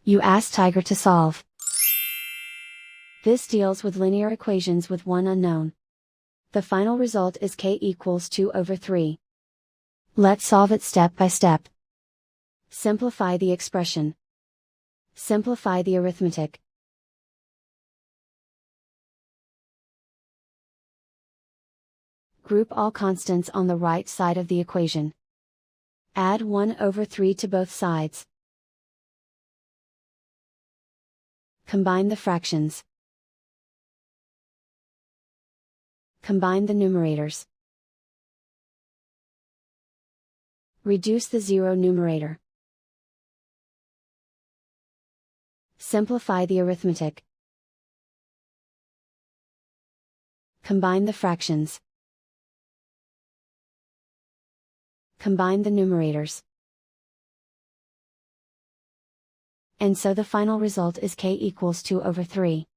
You ask Tiger to solve. This deals with linear equations with one unknown. The final result is k equals 2 over 3. Let's solve it step by step. Simplify the expression. Simplify the arithmetic. Group all constants on the right side of the equation. Add 1 over 3 to both sides. Combine the fractions. Combine the numerators. Reduce the zero numerator. Simplify the arithmetic. Combine the fractions. Combine the numerators. And so the final result is k equals 2 over 3.